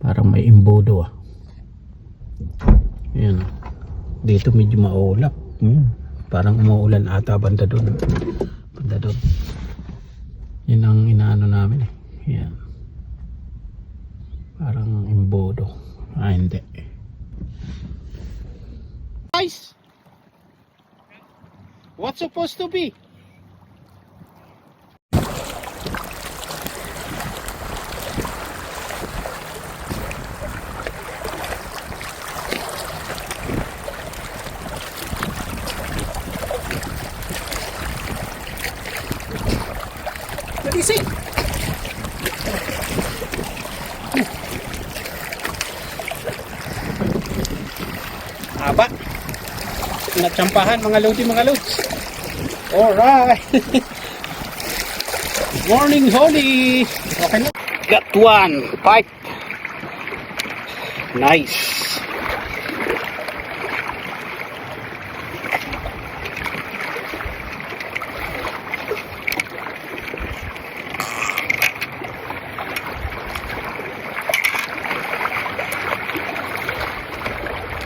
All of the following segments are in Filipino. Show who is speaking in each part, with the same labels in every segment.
Speaker 1: Parang may imbodo ah. Ayan. Dito medyo maulap. Parang umuulan ata banda doon. Banda doon. Yan ang inaano namin eh. Ayan. Parang imbodo. Ah, hindi. Guys! What's supposed to be? What is it? Aba. Natsampahan mga loads. Alright. Morning Holly. Okay na. Got one. Pipe. Nice.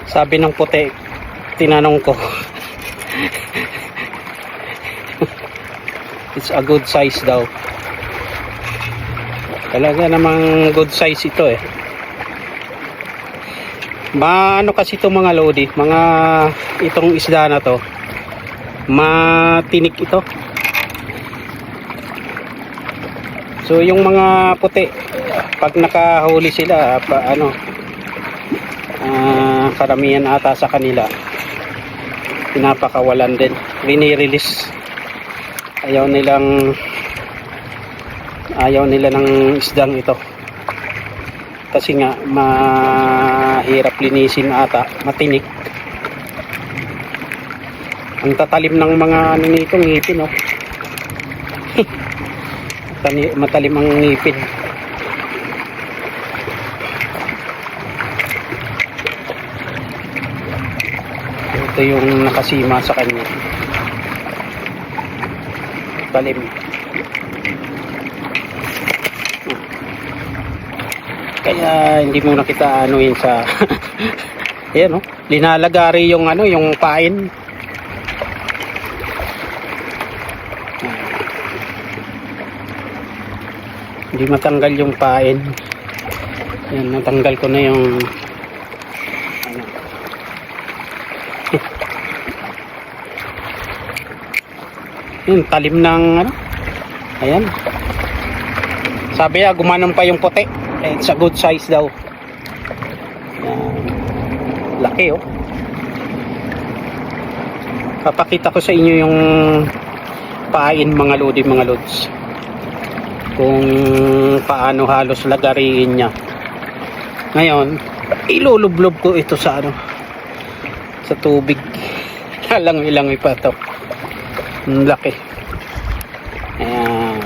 Speaker 1: Sabi ng puti, tinanong ko. It's a good size daw. Talaga namang good size ito eh. Ano kasi itong mga lodi, mga itong isda na to, matinik ito. So yung mga puti, pag nakahuli sila, karamihan ata sa kanila pinapakawalan din, rini-release. Ayaw nila ng isdang ito kasi nga mahirap linisin ata, matinik. Ang tatalim ng mga ano nito, ngipin oh. Matalim ang ngipin. Ito yung nakasima sa kanya, talim. Kaya hindi mo nakita anuin sa ayan oh, linalagari yung yung pain. Hindi matanggal yung pain. Yan, natanggal ko na yung yung talim ng ayan. Sabi niya gumanon pa yung puti. It's a good size daw. Laki oh. Papakita ko sa inyo yung pain mga lodi, mga lods, kung paano halos lagariin niya. Ngayon ilulublob ko ito sa sa tubig. Ilang pa ito. Laki. Ayan.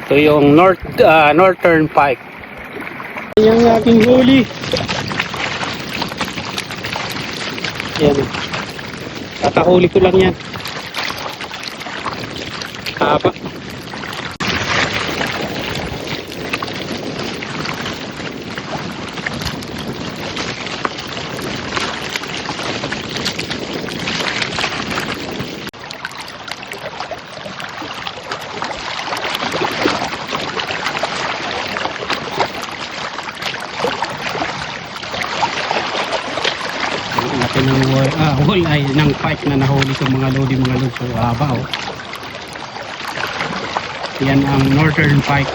Speaker 1: Ito yung northern pike. Yung aking huli. Yan. Kakahuli ko lang yan. Haba. Walleye ng pike na nahuli sa mga lodi, mga lods. So haba oh. Yan ang northern pike.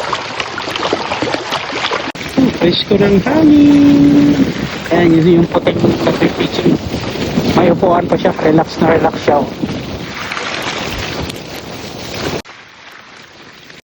Speaker 1: Fresh ko ng hangin. Ayan yun yung puting picture. May upuan pa siya, relax na relax siya oh.